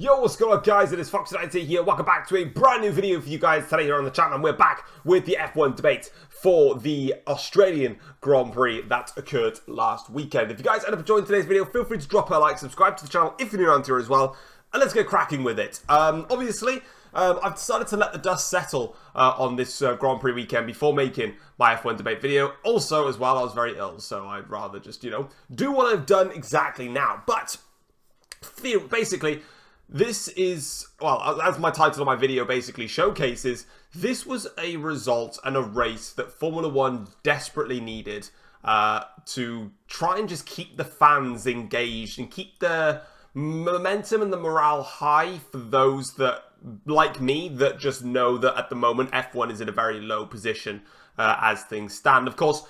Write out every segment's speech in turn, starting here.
Yo, what's going on guys, it is Fox90 here, welcome back to a brand new video for you guys today here on the channel, and we're back with the F1 debate for the Australian Grand Prix that occurred last weekend. If you guys end up enjoying today's video, feel free to drop a like, subscribe to the channel if you're new around here as well, and let's get cracking with it. Obviously, I've decided to let the dust settle on this Grand Prix weekend before making my F1 debate video. Also, as well, I was very ill, so I'd rather just, do what I've done exactly now. But, basically, this is, well, as my title of my video basically showcases, this was a result and a race that Formula One desperately needed to try and just keep the fans engaged and keep the momentum and the morale high for those that, like me, that just know that at the moment F1 is in a very low position as things stand. Of course,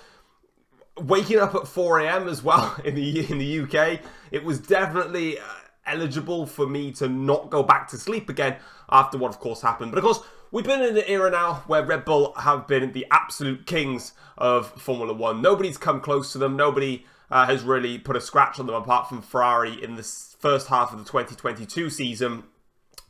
waking up at 4 AM as well in the UK, it was definitely eligible for me to not go back to sleep again after what of course happened. But of course, we've been in an era now where Red Bull have been the absolute kings of Formula One. Nobody's come close to them. Nobody has really put a scratch on them apart from Ferrari in the first half of the 2022 season.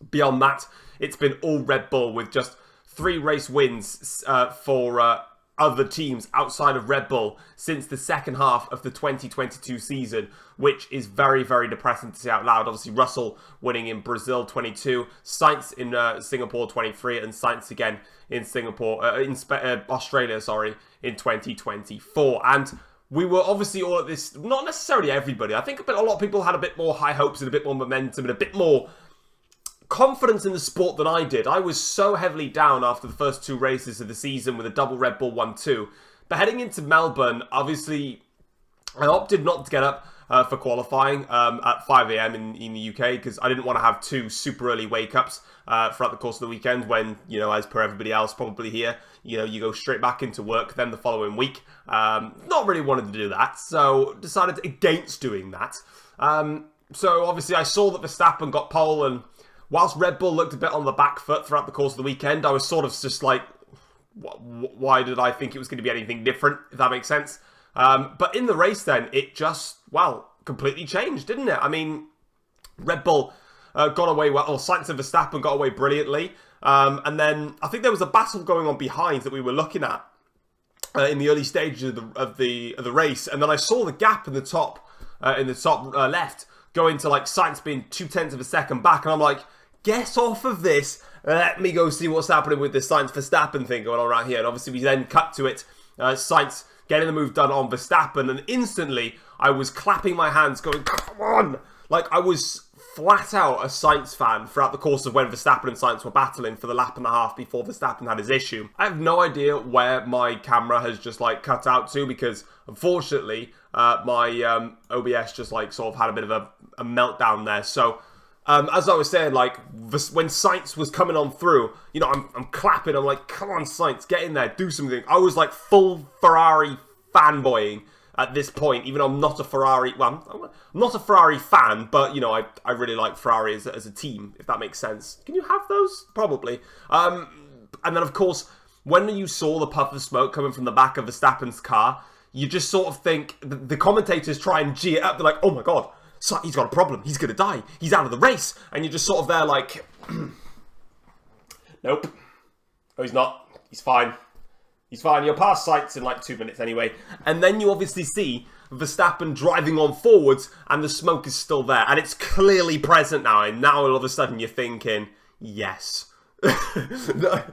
Beyond that, it's been all Red Bull with just 3 race wins for other teams outside of Red Bull since the second half of the 2022 season, which is very, very depressing to say out loud. Obviously, Russell winning in Brazil 22, Sainz in Singapore 23, and Sainz again in Australia, sorry, in 2024. And we were obviously all at this, not necessarily everybody. I think a lot of people had a bit more high hopes and a bit more momentum and a bit more confidence in the sport than I did. I was so heavily down after the first 2 races of the season with a double Red Bull 1-2. But heading into Melbourne, obviously, I opted not to get up for qualifying at 5 AM in the UK because I didn't want to have 2 super early wake-ups throughout the course of the weekend when, as per everybody else probably here, you go straight back into work then the following week. Not really wanted to do that, so decided against doing that. So obviously I saw that Verstappen got pole, and whilst Red Bull looked a bit on the back foot throughout the course of the weekend, I was sort of just like, why did I think it was going to be anything different, if that makes sense? But in the race then, it just, completely changed, didn't it? I mean, Red Bull got away well, or Sainz and Verstappen got away brilliantly. And then I think there was a battle going on behind that we were looking at in the early stages of the race. And then I saw the gap in the top left going to like Sainz being 0.2 of a second back. And I'm like, get off of this. Let me go see what's happening with this Sainz Verstappen thing going on right here. And obviously we then cut to it. Sainz getting the move done on Verstappen. And instantly I was clapping my hands going, come on. Like I was flat out a Sainz fan throughout the course of when Verstappen and Sainz were battling for the lap and a half before Verstappen had his issue. I have no idea where my camera has just like cut out to because unfortunately my OBS just like sort of had a bit of a meltdown there. So as I was saying, like when Sainz was coming on through, I'm clapping. I'm like, come on Sainz, get in there, do something. I was like full Ferrari fanboying at this point, even though I'm not a Ferrari, I'm not a Ferrari fan, but, I really like Ferrari as a team, if that makes sense. Can you have those? Probably. And then, of course, when you saw the puff of smoke coming from the back of Verstappen's car, you just sort of think, the commentators try and G it up, they're like, oh my god, he's got a problem, he's going to die, he's out of the race, and you're just sort of there like, nope, no he's not, he's fine. He's fine, you'll pass Sainz in like 2 minutes anyway. And then you obviously see Verstappen driving on forwards and the smoke is still there. And it's clearly present now. And now all of a sudden you're thinking, yes.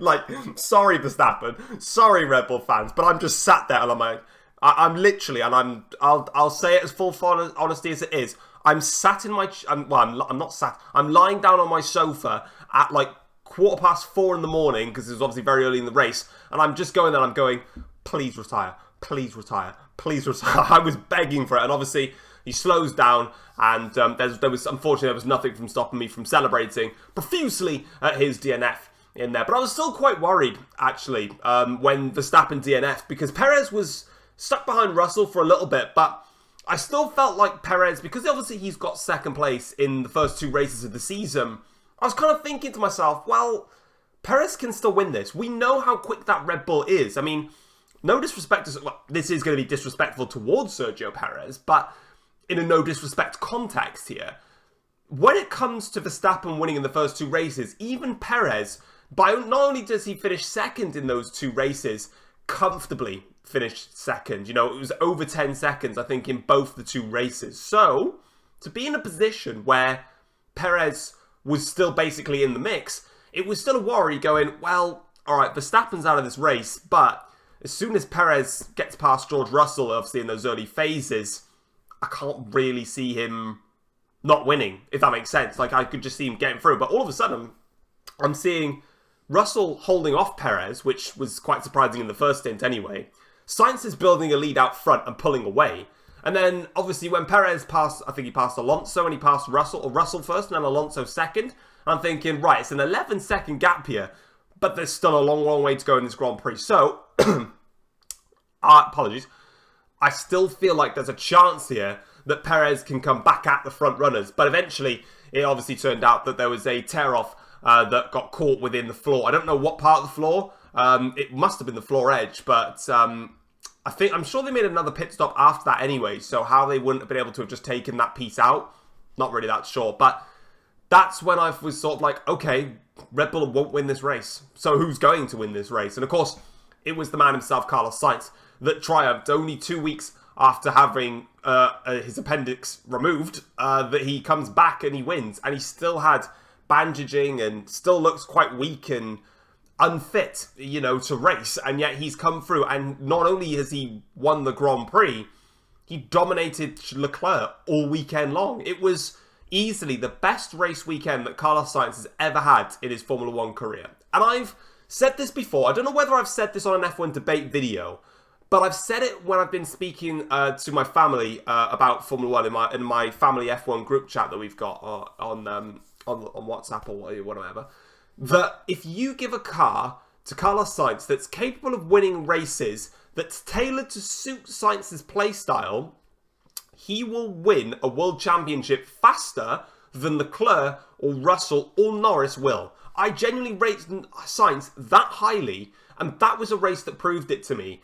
Like, sorry Verstappen, sorry Red Bull fans, but I'm just sat there and I'm like, I'm literally, and I'll say it as full honesty as it is. I'm sat in my, I'm not sat, I'm lying down on my sofa at like 4:15 in the morning, because it was obviously very early in the race, and I'm just going there and I'm going, please retire, please retire, please retire. I was begging for it, and obviously he slows down, and unfortunately there was nothing from stopping me from celebrating profusely at his DNF in there. But I was still quite worried, actually, when Verstappen DNF, because Perez was stuck behind Russell for a little bit, but I still felt like Perez, because obviously he's got second place in the first 2 races of the season, I was kind of thinking to myself, well, Perez can still win this. We know how quick that Red Bull is. I mean, no disrespect to... Well, this is going to be disrespectful towards Sergio Perez, but in a no disrespect context here, when it comes to Verstappen winning in the first two races, even Perez, not only does he finish second in those two races, comfortably finished second. You know, it was over 10 seconds, I think, in both the two races. So, to be in a position where Perez was still basically in the mix, it was still a worry going, well, all right, Verstappen's out of this race, but as soon as Perez gets past George Russell, obviously in those early phases, I can't really see him not winning, if that makes sense. Like, I could just see him getting through. But all of a sudden, I'm seeing Russell holding off Perez, which was quite surprising in the first stint anyway. Sainz is building a lead out front and pulling away. And then, obviously, when Perez passed, I think he passed Alonso and he passed Russell, or Russell first and then Alonso second. I'm thinking, right, it's an 11-second gap here, but there's still a long, long way to go in this Grand Prix. So, apologies. I still feel like there's a chance here that Perez can come back at the front runners. But eventually, it obviously turned out that there was a tear-off that got caught within the floor. I don't know what part of the floor. It must have been the floor edge, but I'm sure they made another pit stop after that anyway. So how they wouldn't have been able to have just taken that piece out, not really that sure. But that's when I was sort of like, okay, Red Bull won't win this race. So who's going to win this race? And of course, it was the man himself, Carlos Sainz, that triumphed only 2 weeks after having his appendix removed, that he comes back and he wins. And he still had bandaging and still looks quite weak and unfit, you know, to race. And yet he's come through. And not only has he won the Grand Prix, he dominated Leclerc all weekend long. It was easily the best race weekend that Carlos Sainz has ever had in his Formula 1 career. And I've said this before. I don't know whether I've said this on an F1 debate video, but I've said it when I've been speaking to my family about Formula 1 in my family F1 group chat that we've got on WhatsApp or whatever. That if you give a car to Carlos Sainz that's capable of winning races, that's tailored to suit Sainz's playstyle, he will win a world championship faster than Leclerc or Russell or Norris will. I genuinely rate Sainz that highly, and that was a race that proved it to me.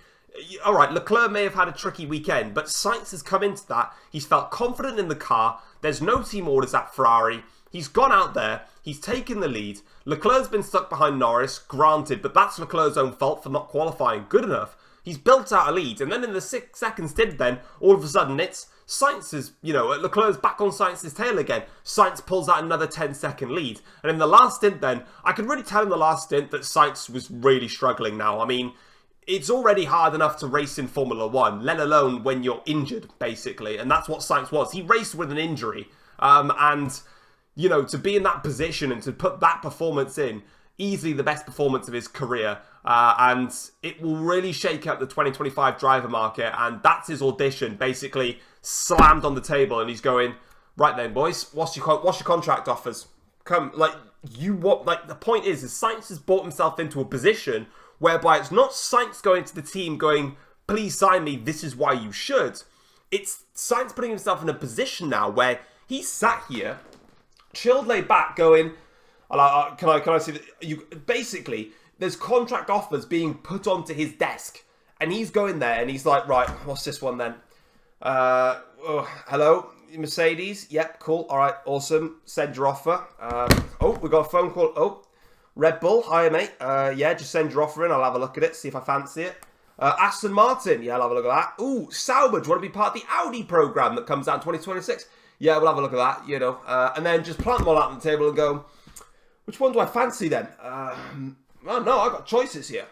All right, Leclerc may have had a tricky weekend, but Sainz has come into that. He's felt confident in the car. There's no team orders at Ferrari. He's gone out there. He's taken the lead. Leclerc's been stuck behind Norris, granted, but that's Leclerc's own fault for not qualifying good enough. He's built out a lead, and then in the 6 second stint then, all of a sudden it's Sainz's, you know, Leclerc's back on Sainz's tail again. Sainz pulls out another 10-second lead. And in the last stint then, I could really tell in the last stint that Sainz was really struggling now. I mean, it's already hard enough to race in Formula 1, let alone when you're injured, basically. And that's what Sainz was. He raced with an injury. And, you know, to be in that position and to put that performance in, easily the best performance of his career. And it will really shake up the 2025 driver market. And that's his audition, basically slammed on the table. And he's going, right then, boys, what's your contract offers? Come, like, you want, like, the point is Sainz has brought himself into a position whereby it's not Sainz going to the team going, please sign me, this is why you should. It's Sainz putting himself in a position now where he's sat here, chilled, laid back, going, can I see that? You basically, there's contract offers being put onto his desk, and he's going there, and he's like, right, what's this one then? Hello, Mercedes. Yep, cool. All right, awesome. Send your offer. We got a phone call. Oh, Red Bull. Hi, mate. Yeah, just send your offer in. I'll have a look at it, see if I fancy it. Aston Martin. Yeah, I'll have a look at that. Ooh, Sauber. Do you want to be part of the Audi program that comes out in 2026? Yeah, we'll have a look at that, you know. And then just plant them all out on the table and go, which one do I fancy then? Oh, no, I've got choices here.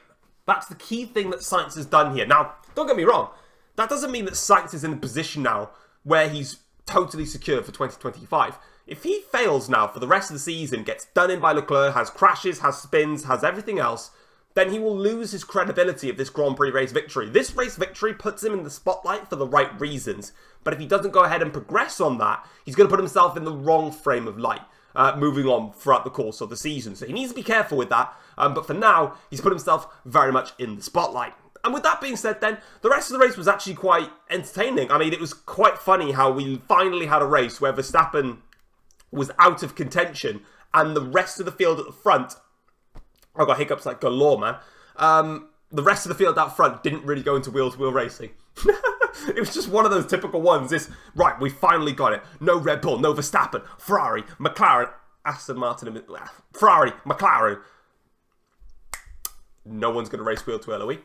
That's the key thing that Sainz has done here. Now, don't get me wrong. That doesn't mean that Sainz is in a position now where he's totally secure for 2025. If he fails now for the rest of the season, gets done in by Leclerc, has crashes, has spins, has everything else, then he will lose his credibility of this Grand Prix race victory. This race victory puts him in the spotlight for the right reasons. But if he doesn't go ahead and progress on that, he's going to put himself in the wrong frame of light. Moving on throughout the course of the season. So he needs to be careful with that. But for now, he's put himself very much in the spotlight. And with that being said then, the rest of the race was actually quite entertaining. I mean, it was quite funny how we finally had a race where Verstappen was out of contention and the rest of the field at the front, I got hiccups like galore, man. The rest of the field out front didn't really go into wheel-to-wheel racing. It was just one of those typical ones. This, right, we finally got it. No Red Bull, no Verstappen, Ferrari, McLaren, Aston Martin, Ferrari, McLaren. No one's going to race wheel to LOE.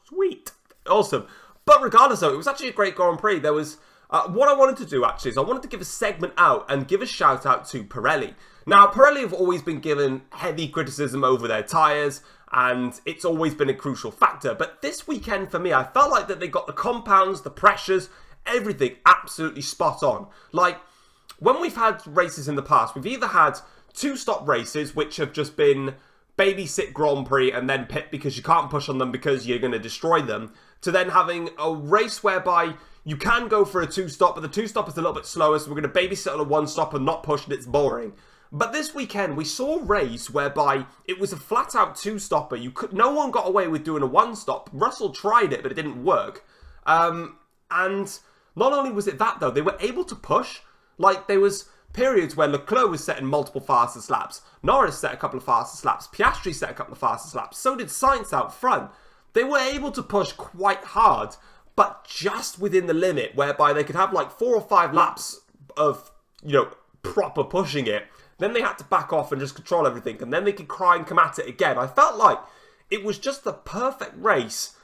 Sweet. Awesome. But regardless though, it was actually a great Grand Prix. There was... what I wanted to do actually is I wanted to give a segment out and give a shout out to Pirelli. Now, Pirelli have always been given heavy criticism over their tyres, and it's always been a crucial factor. But this weekend for me, I felt like that they got the compounds, the pressures, everything absolutely spot on. Like, when we've had races in the past, we've either had two-stop races, which have just been babysit Grand Prix and then pit because you can't push on them because you're going to destroy them, to then having a race whereby you can go for a two-stop, but the two-stop is a little bit slower, so we're going to babysit on a one-stop and not push, and it's boring. But this weekend, we saw a race whereby it was a flat-out two-stopper. No one got away with doing a one-stop. Russell tried it, but it didn't work. And not only was it that, though, they were able to push. Like, there was periods where Leclerc was setting multiple fastest laps. Norris set a couple of fastest laps. Piastri set a couple of fastest laps. So did Sainz out front. They were able to push quite hard, but just within the limit, whereby they could have like 4 or 5 laps of, proper pushing it. Then they had to back off and just control everything, and then they could cry and come at it again. I felt like it was just the perfect race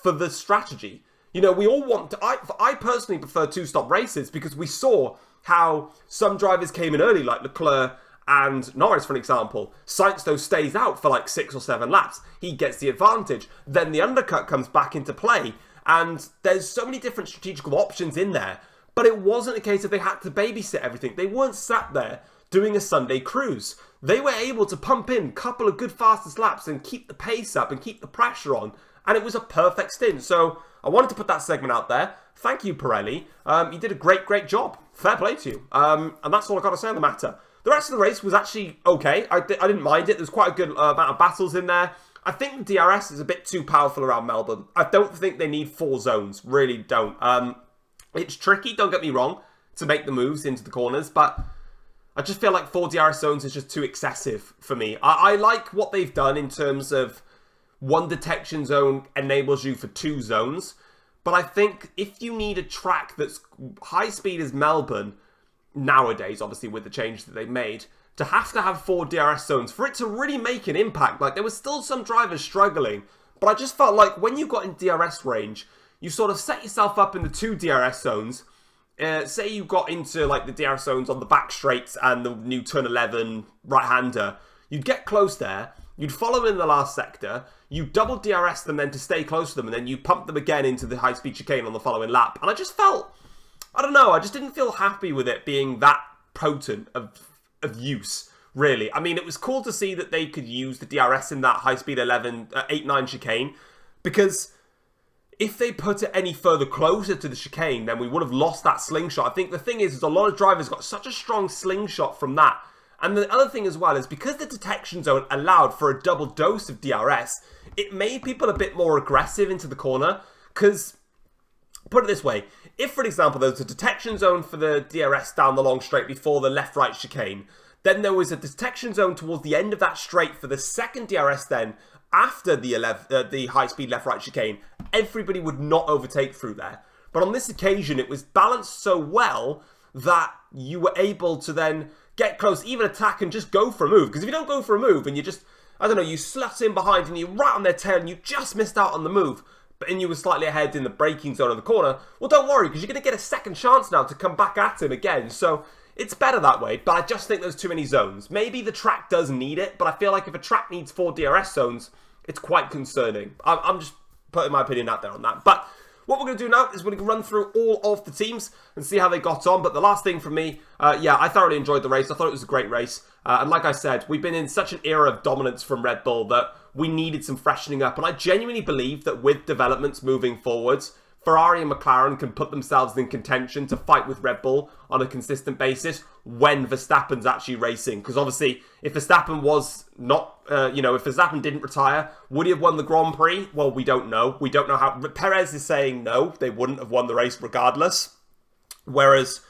for the strategy. We all want to... I personally prefer two-stop races because we saw how some drivers came in early, like Leclerc and Norris, for an example. Sainz, though, stays out for like 6 or 7 laps. He gets the advantage. Then the undercut comes back into play, and there's so many different strategical options in there. But it wasn't a case of they had to babysit everything. They weren't sat there doing a Sunday cruise. They were able to pump in a couple of good fastest laps and keep the pace up and keep the pressure on. And it was a perfect stint. So I wanted to put that segment out there. Thank you, Pirelli. You did a great job. Fair play to you. And that's all I got to say on the matter. The rest of the race was actually okay. I didn't mind it. There's quite a good amount of battles in there. I think the DRS is a bit too powerful around Melbourne. I don't think they need 4 zones. Really don't. It's tricky, don't get me wrong, to make the moves into the corners, but I just feel like 4 DRS zones is just too excessive for me. I like what they've done in terms of 1 detection zone enables you for 2 zones, but I think if you need a track that's high speed as Melbourne, nowadays, obviously with the change that they've made, to have 4 DRS zones, for it to really make an impact, like there were still some drivers struggling, but I just felt like when you got in DRS range, you sort of set yourself up in the 2 DRS zones. Say you got into like the DRS zones on the back straights and the new turn 11 right-hander, you'd get close there, you'd follow in the last sector, you double DRS them then to stay close to them, and then you pump them again into the high-speed chicane on the following lap. And I just felt, I don't know, I just didn't feel happy with it being that potent of use, really. I mean, it was cool to see that they could use the DRS in that high-speed 8-9 chicane, because if they put it any further closer to the chicane, then we would have lost that slingshot. I think the thing is a lot of drivers got such a strong slingshot from that. And the other thing as well is because the detection zone allowed for a double dose of DRS, it made people a bit more aggressive into the corner. Because, put it this way, if, for example, there was a detection zone for the DRS down the long straight before the left-right chicane, then there was a detection zone towards the end of that straight for the second DRS then, after the high-speed left-right chicane, everybody would not overtake through there. But on this occasion, it was balanced so well that you were able to then get close, even attack and just go for a move. Because if you don't go for a move and you just, I don't know, you slut in behind and you're right on their tail and you just missed out on the move, and you were slightly ahead in the braking zone of the corner, well, don't worry, because you're going to get a second chance now to come back at him again. So it's better that way, but I just think there's too many zones. Maybe the track does need it, but I feel like if a track needs 4 DRS zones, it's quite concerning. I'm just putting my opinion out there on that. But what we're going to do now is we're going to run through all of the teams and see how they got on. But the last thing from me, yeah, I thoroughly enjoyed the race. I thought it was a great race. And like I said, we've been in such an era of dominance from Red Bull that we needed some freshening up. And I genuinely believe that with developments moving forwards, Ferrari and McLaren can put themselves in contention to fight with Red Bull on a consistent basis when Verstappen's actually racing. Because obviously, if Verstappen was not, if Verstappen didn't retire, would he have won the Grand Prix? Well, we don't know. We don't know how. Perez is saying no, they wouldn't have won the race regardless. Whereas,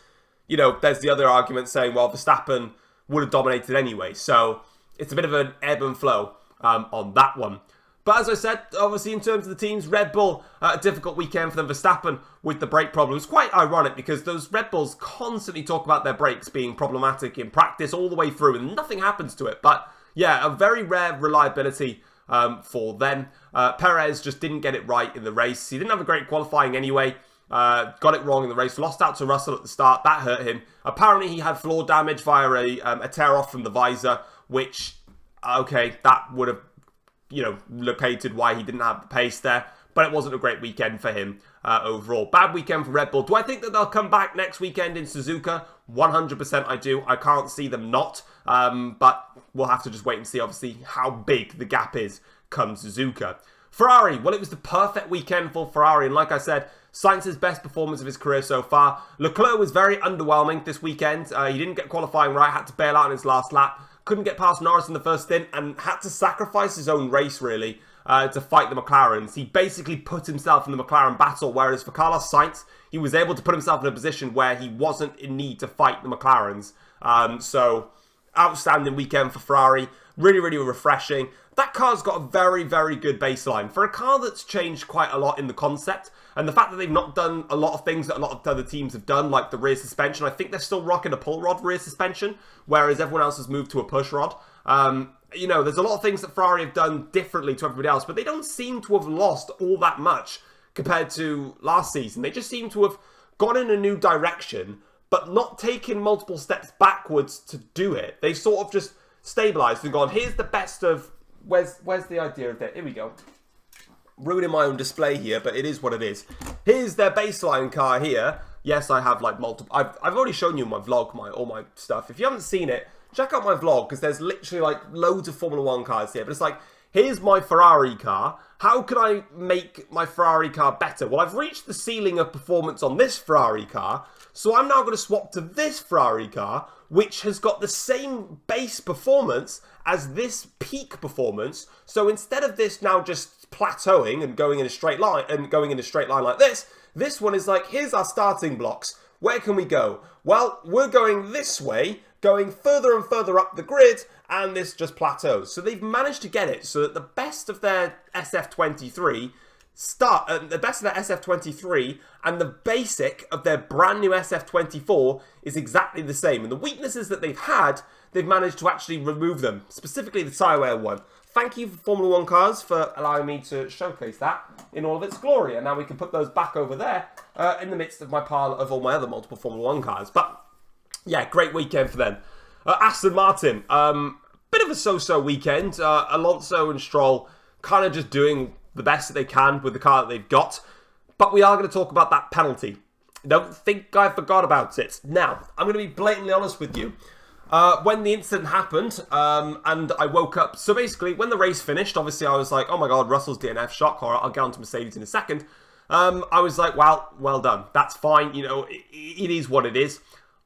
there's the other argument saying, well, Verstappen would have dominated anyway. So it's a bit of an ebb and flow on that one. But as I said, obviously in terms of the teams, Red Bull, a difficult weekend for them. Verstappen with the brake problems. Quite ironic because those Red Bulls constantly talk about their brakes being problematic in practice all the way through and nothing happens to it. But yeah, a very rare reliability for them. Perez just didn't get it right in the race. He didn't have a great qualifying anyway. Got it wrong in the race. Lost out to Russell at the start. That hurt him. Apparently he had floor damage via a tear off from the visor, which, okay, that would have, located why he didn't have the pace there. But it wasn't a great weekend for him overall. Bad weekend for Red Bull. Do I think that they'll come back next weekend in Suzuka? 100% I do. I can't see them not. But we'll have to just wait and see, obviously, how big the gap is come Suzuka. Ferrari. Well, it was the perfect weekend for Ferrari. And like I said, Sainz's best performance of his career so far. Leclerc was very underwhelming this weekend. He didn't get qualifying right. Had to bail out in his last lap. Couldn't get past Norris in the first stint and had to sacrifice his own race, really, to fight the McLarens. He basically put himself in the McLaren battle, whereas for Carlos Sainz, he was able to put himself in a position where he wasn't in need to fight the McLarens. So, outstanding weekend for Ferrari. Really, really refreshing. That car's got a very, very good baseline. For a car that's changed quite a lot in the concept, and the fact that they've not done a lot of things that a lot of other teams have done, like the rear suspension. I think they're still rocking a pull rod rear suspension, whereas everyone else has moved to a push rod. There's a lot of things that Ferrari have done differently to everybody else, but they don't seem to have lost all that much compared to last season. They just seem to have gone in a new direction, but not taken multiple steps backwards to do it. They sort of just stabilized and gone, here's the best of... Where's the idea of that? Here we go. Ruining my own display here, but it is what it is. Here's their baseline car here. Yes, I have like multiple... I've already shown you my vlog, all my stuff. If you haven't seen it, check out my vlog, because there's literally like loads of Formula 1 cars here. But it's like, here's my Ferrari car. How can I make my Ferrari car better? Well, I've reached the ceiling of performance on this Ferrari car, so I'm now going to swap to this Ferrari car, which has got the same base performance as this peak performance. So instead of this now just plateauing and going in a straight line like this one is like, here's our starting blocks. Where can we go? Well, we're going this way, going further and further up the grid, and this just plateaus. So they've managed to get it so that the best of their SF23 the best of their SF23 and the basic of their brand new SF24 is exactly the same. And the weaknesses that they've had, they've managed to actually remove them, specifically the tyre wear one. Thank you for Formula 1 cars for allowing me to showcase that in all of its glory. And now we can put those back over there in the midst of my pile of all my other multiple Formula 1 cars. But yeah, great weekend for them. Aston Martin, bit of a so-so weekend. Alonso and Stroll kind of just doing the best that they can with the car that they've got. But we are going to talk about that penalty. Don't think I forgot about it. Now, I'm going to be blatantly honest with you. When the incident happened, and I woke up... So basically, when the race finished, obviously I was like, oh my god, Russell's DNF shock, or I'll get onto Mercedes in a second. I was like, well done. That's fine. It is what it is.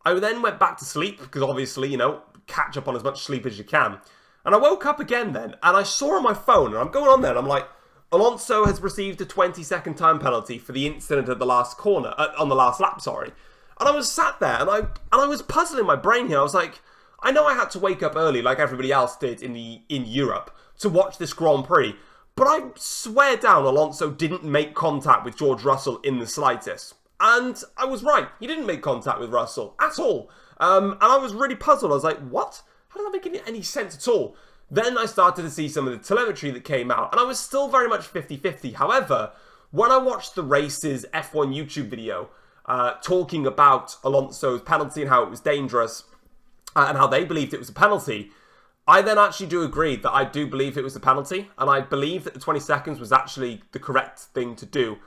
I then went back to sleep, because obviously, catch up on as much sleep as you can. And I woke up again then, and I saw on my phone, and I'm going on there, and I'm like, Alonso has received a 20-second time penalty for the incident at the last corner, on the last lap, sorry. And I was sat there, and I was puzzling my brain here. I was like, I know I had to wake up early, like everybody else did in Europe, to watch this Grand Prix, but I swear down Alonso didn't make contact with George Russell in the slightest. And I was right. He didn't make contact with Russell at all. And I was really puzzled. I was like, what? How does that make any sense at all? Then I started to see some of the telemetry that came out, and I was still very much 50-50. However, when I watched the race's F1 YouTube video talking about Alonso's penalty and how it was dangerous and how they believed it was a penalty, I then actually do agree that I do believe it was a penalty, and I believe that the 20 seconds was actually the correct thing to do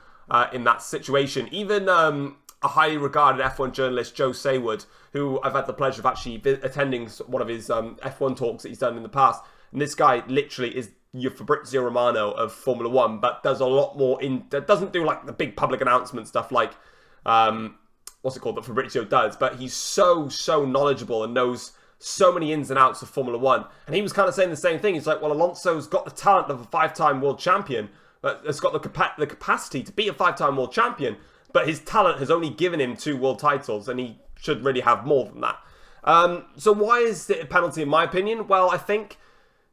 in that situation. Even a highly regarded F1 journalist, Joe Saywood, who I've had the pleasure of actually attending one of his F1 talks that he's done in the past. And this guy literally is your Fabrizio Romano of Formula 1, but does a lot more doesn't do like the big public announcement stuff like, what's it called, that Fabrizio does. But he's so knowledgeable and knows so many ins and outs of Formula 1. And he was kind of saying the same thing. He's like, well, Alonso's got the talent of a 5-time world champion, but has got the capacity to be a 5-time world champion. But his talent has only given him 2 world titles, and he should really have more than that. So why is it a penalty in my opinion? Well, I think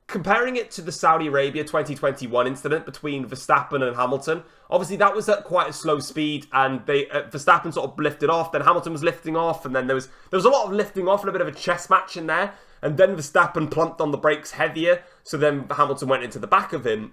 comparing it to the Saudi Arabia 2021 incident between Verstappen and Hamilton, obviously that was at quite a slow speed, and Verstappen sort of lifted off, then Hamilton was lifting off, and then there was a lot of lifting off and a bit of a chess match in there, and then Verstappen plumped on the brakes heavier, so then Hamilton went into the back of him.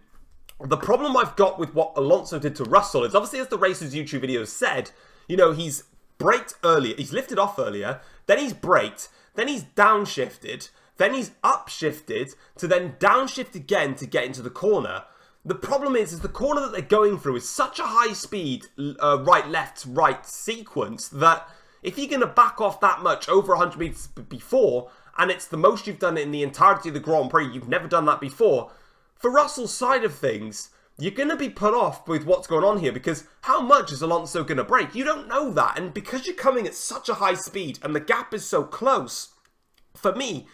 The problem I've got with what Alonso did to Russell is, obviously, as the racer's YouTube video said, you know, he's braked earlier, he's lifted off earlier, then he's braked, then he's downshifted, then he's upshifted to then downshift again to get into the corner. The problem is the corner that they're going through is such a high speed right, left, right sequence that if you're going to back off that much over 100 meters before, and it's the most you've done it in the entirety of the Grand Prix, you've never done that before, for Russell's side of things, you're going to be put off with what's going on here, because how much is Alonso going to brake? You don't know that, and because you're coming at such a high speed and the gap is so close, for me,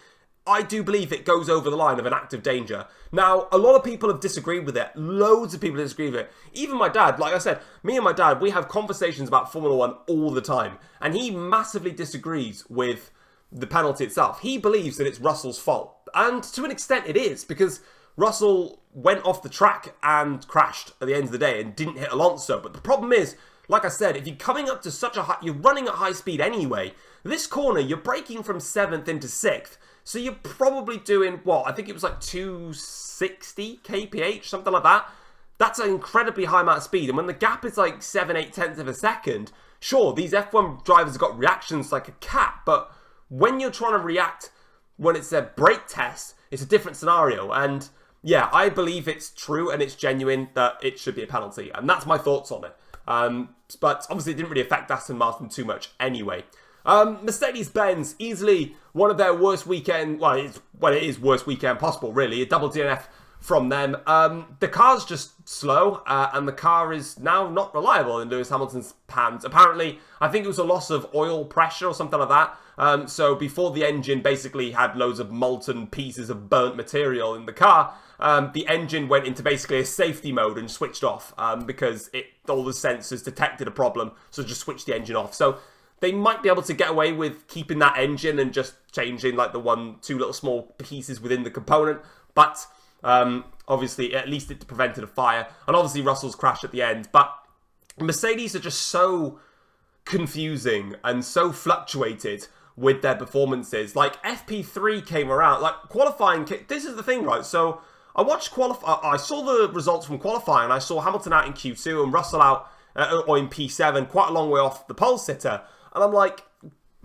I do believe it goes over the line of an active danger. Now, a lot of people have disagreed with it. Loads of people disagree with it. Even my dad, like I said, me and my dad, we have conversations about Formula 1 all the time, and he massively disagrees with the penalty itself. He believes that it's Russell's fault, and to an extent it is, because Russell went off the track and crashed at the end of the day and didn't hit Alonso. But the problem is, like I said, if you're coming up to such a high, you're running at high speed anyway. This corner, you're braking from 7th into 6th. So you're probably doing, what, I think it was like 260 kph, something like that. That's an incredibly high amount of speed. And when the gap is like 7-8 tenths of a second, sure, these F1 drivers have got reactions like a cat. But when you're trying to react when it's a brake test, it's a different scenario. And yeah, I believe it's true and it's genuine that it should be a penalty. And that's my thoughts on it. But obviously it didn't really affect Aston Martin too much anyway. Mercedes-Benz, easily one of their worst weekend, well, it is worst weekend possible, really. A double DNF from them. The car's just slow, and the car is now not reliable in Lewis Hamilton's hands. Apparently, I think it was a loss of oil pressure or something like that. So before the engine basically had loads of molten pieces of burnt material in the car, the engine went into basically a safety mode and switched off because all the sensors detected a problem, so just switched the engine off. So they might be able to get away with keeping that engine and just changing like the two little small pieces within the component. But obviously, at least it prevented a fire. And obviously, Russell's crash at the end. But Mercedes are just so confusing and so fluctuated with their performances. Like, FP3 came around. Like, qualifying, this is the thing, right? So, I watched I saw the results from qualifying. I saw Hamilton out in Q2 and Russell out or in P7, quite a long way off the pole sitter. And I'm like,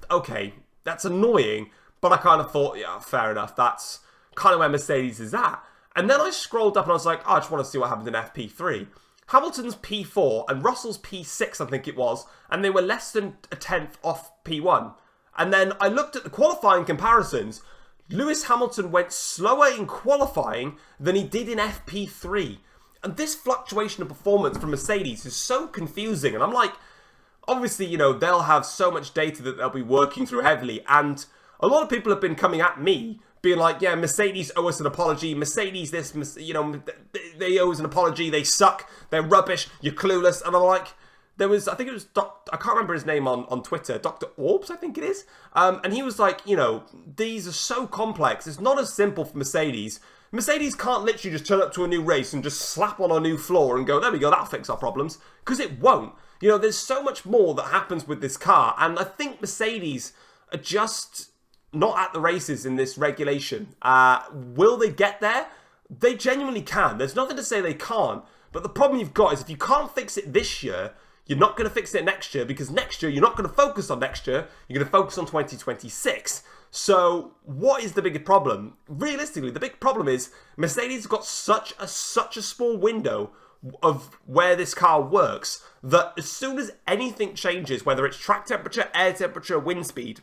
okay, that's annoying. But I kind of thought, yeah, fair enough. That's kind of where Mercedes is at. And then I scrolled up and I was like, oh, I just want to see what happened in FP3. Hamilton's P4 and Russell's P6, I think it was. And they were less than a tenth off P1. And then I looked at the qualifying comparisons. Lewis Hamilton went slower in qualifying than he did in FP3. And this fluctuation of performance from Mercedes is so confusing. And I'm like, obviously, you know, they'll have so much data that they'll be working through heavily. And a lot of people have been coming at me, being like, yeah, Mercedes owe us an apology. Mercedes this, you know, they owe us an apology. They suck. They're rubbish. You're clueless. And I'm like, I think it was, I can't remember his name on Twitter, Dr. Orbs, I think it is. And he was like, you know, these are so complex. It's not as simple for Mercedes. Mercedes can't literally just turn up to a new race and just slap on a new floor and go, there we go, that'll fix our problems. Because it won't. You know, there's so much more that happens with this car. And I think Mercedes are just not at the races in this regulation. Will they get there? They genuinely can. There's nothing to say they can't. But the problem you've got is if you can't fix it this year, you're not going to fix it next year, because next year you're not going to focus on next year. You're going to focus on 2026. So what is the bigger problem? Realistically, the big problem is Mercedes has got such a small window of where this car works that as soon as anything changes, whether it's track temperature, air temperature, wind speed,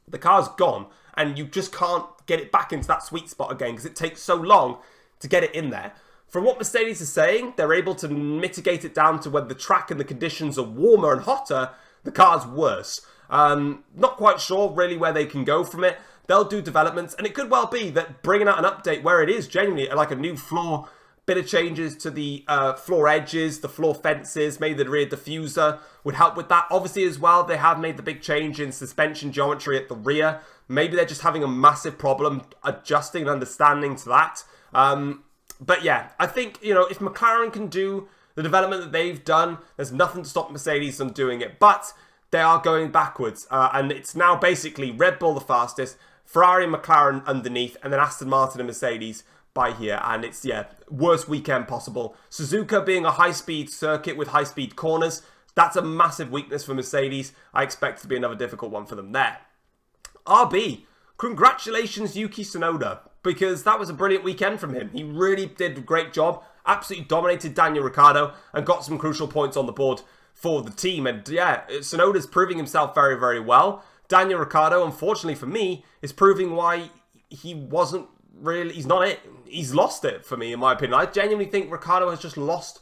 the car's gone and you just can't get it back into that sweet spot again because it takes so long to get it in there. From what Mercedes is saying, they're able to mitigate it down to when the track and the conditions are warmer and hotter, the car's worse. Not quite sure really where they can go from it. They'll do developments, and it could well be that bringing out an update where it is genuinely like a new floor bit of changes to the floor edges, the floor fences, maybe the rear diffuser would help with that. Obviously as well, they have made the big change in suspension geometry at the rear. Maybe they're just having a massive problem adjusting and understanding to that. But yeah, I think, you know, if McLaren can do the development that they've done, there's nothing to stop Mercedes from doing it. But they are going backwards. And it's now basically Red Bull the fastest, Ferrari and McLaren underneath, and then Aston Martin and Mercedes by here. And it's, yeah, worst weekend possible. Suzuka being a high-speed circuit with high-speed corners, that's a massive weakness for Mercedes. I expect it to be another difficult one for them there. RB, congratulations Yuki Tsunoda, because that was a brilliant weekend from him. He really did a great job, absolutely dominated Daniel Ricciardo, and got some crucial points on the board for the team. And yeah, Tsunoda's proving himself very, very well. Daniel Ricciardo, unfortunately for me, is proving why he wasn't really, he's not it. He's lost it for me, in my opinion. I genuinely think Ricciardo has just lost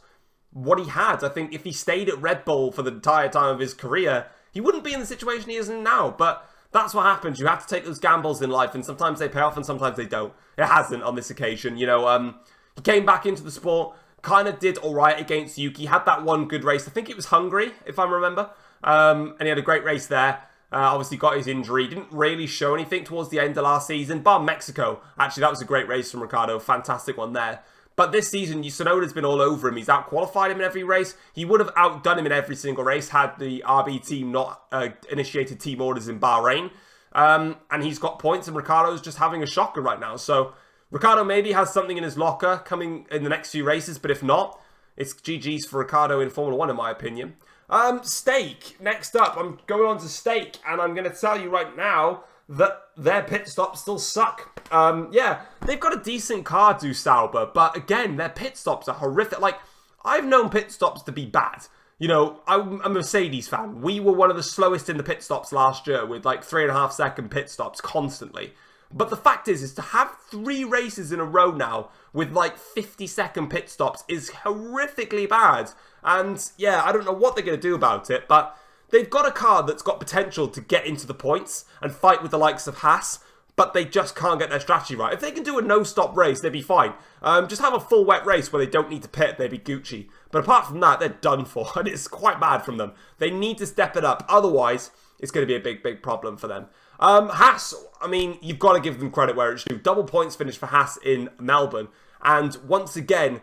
what he had. I think if he stayed at Red Bull for the entire time of his career, he wouldn't be in the situation he is in now. But that's what happens. You have to take those gambles in life, and sometimes they pay off and sometimes they don't. It hasn't on this occasion. You know, he came back into the sport, kind of did all right against Yuki, had that one good race. I think it was Hungary, if I remember. And he had a great race there. Obviously got his injury. Didn't really show anything towards the end of last season, bar Mexico. Actually, that was a great race from Ricciardo. Fantastic one there. But this season, Tsunoda's been all over him. He's out-qualified him in every race. He would have outdone him in every single race had the RB team not initiated team orders in Bahrain. And he's got points, and Ricciardo's just having a shocker right now. So Ricciardo maybe has something in his locker coming in the next few races, but if not, it's GG's for Ricciardo in Formula 1, in my opinion. Stake, next up. I'm going on to Stake, and I'm going to tell you right now that their pit stops still suck. Yeah, they've got a decent car, do Sauber, but again, their pit stops are horrific. Like, I've known pit stops to be bad. You know, I'm a Mercedes fan. We were one of the slowest in the pit stops last year with like 3.5 second pit stops constantly. But the fact is to have 3 races in a row now with like 50-second pit stops is horrifically bad. And yeah, I don't know what they're going to do about it, but they've got a car that's got potential to get into the points and fight with the likes of Haas, but they just can't get their strategy right. If they can do a no-stop race, they'd be fine. Just have a full wet race where they don't need to pit, they'd be Gucci. But apart from that, they're done for, and it's quite bad from them. They need to step it up, otherwise it's going to be a big, big problem for them. Haas, I mean, you've got to give them credit where it's due. Double points finish for Haas in Melbourne. And once again,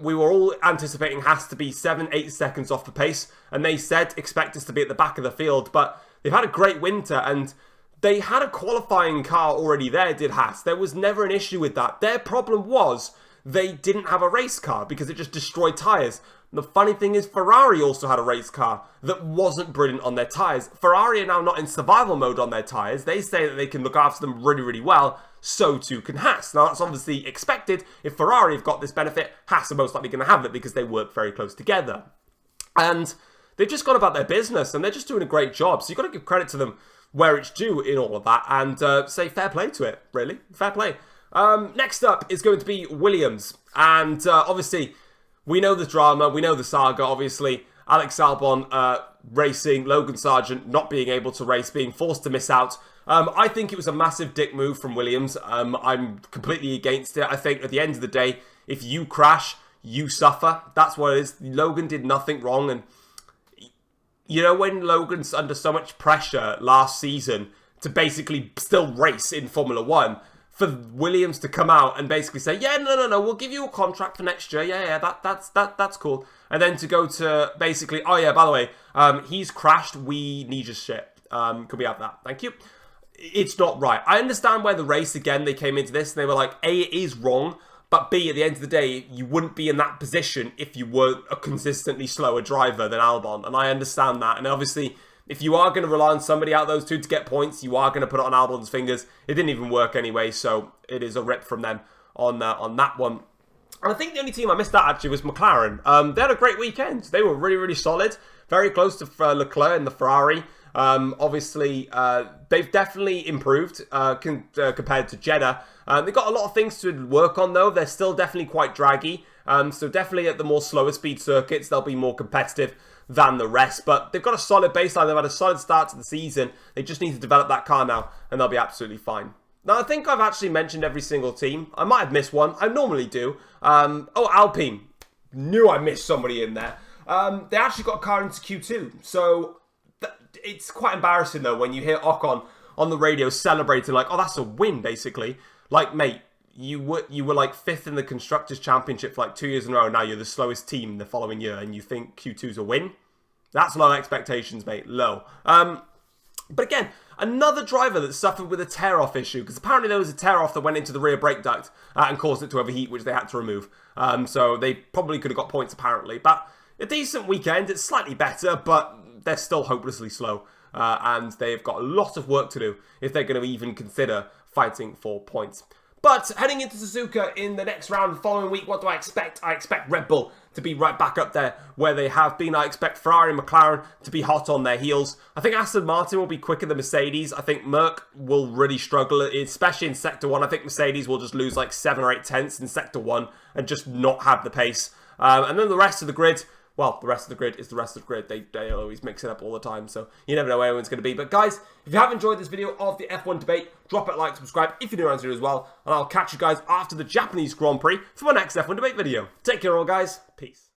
we were all anticipating Haas to be 7-8 seconds off the pace. And they said, expect us to be at the back of the field. But they've had a great winter, and they had a qualifying car already there, did Haas. There was never an issue with that. Their problem was they didn't have a race car because it just destroyed tyres. The funny thing is Ferrari also had a race car that wasn't brilliant on their tyres. Ferrari are now not in survival mode on their tyres. They say that they can look after them really, really well. So too can Haas. Now that's obviously expected. If Ferrari have got this benefit, Haas are most likely going to have it because they work very close together. And they've just gone about their business and they're just doing a great job. So you've got to give credit to them where it's due in all of that and say fair play to it, really. Fair play. Next up is going to be Williams. And obviously, we know the drama, we know the saga, obviously. Alex Albon racing, Logan Sargeant not being able to race, being forced to miss out. I think it was a massive dick move from Williams. I'm completely against it. I think at the end of the day, if you crash, you suffer. That's what it is. Logan did nothing wrong. And you know when Logan's under so much pressure last season to basically still race in Formula 1, for Williams to come out and basically say, yeah, no, we'll give you a contract for next year. Yeah, that's cool. And then to go to basically, oh yeah, by the way, he's crashed. We need your shit. Could we have that? Thank you. It's not right. I understand where the race, again, they came into this and they were like, A, it is wrong, but B, at the end of the day, you wouldn't be in that position if you were a consistently slower driver than Albon. And I understand that. And obviously, if you are going to rely on somebody out of those two to get points, you are going to put it on Albon's fingers. It didn't even work anyway, so it is a rip from them on that one. And I think the only team I missed out, actually, was McLaren. They had a great weekend. They were really, really solid. Very close to Leclerc in the Ferrari. Obviously, they've definitely improved compared to Jeddah. They've got a lot of things to work on, though. They're still definitely quite draggy. So definitely at the more slower speed circuits, they'll be more competitive than the rest. But they've got a solid baseline. They've had a solid start to the season. They just need to develop that car now, and they'll be absolutely fine. Now, I think I've actually mentioned every single team. I might have missed one. I normally do. Oh, Alpine. Knew I missed somebody in there. They actually got a car into Q2. So, it's quite embarrassing, though, when you hear Ocon on the radio celebrating like, oh, that's a win, basically. Like, mate, you were like 5th in the Constructors' Championship for like 2 years in a row. Now you're the slowest team the following year, and you think Q2's a win? That's low expectations, mate. Low. But again, another driver that suffered with a tear-off issue, because apparently there was a tear-off that went into the rear brake duct and caused it to overheat, which they had to remove. So they probably could have got points, apparently. But a decent weekend. It's slightly better, but they're still hopelessly slow. And they've got a lot of work to do if they're going to even consider fighting for points. But heading into Suzuka in the next round, the following week, what do I expect? I expect Red Bull to be right back up there where they have been. I expect Ferrari and McLaren to be hot on their heels. I think Aston Martin will be quicker than Mercedes. I think Merc will really struggle, especially in Sector 1. I think Mercedes will just lose like 7 or 8 tenths in Sector 1 and just not have the pace. And then the rest of the grid, well, the rest of the grid is the rest of the grid. They always mix it up all the time, so you never know where everyone's going to be. But guys, if you have enjoyed this video of the F1 debate, drop it a like, subscribe if you're new around here as well. And I'll catch you guys after the Japanese Grand Prix for my next F1 debate video. Take care all, guys. Peace.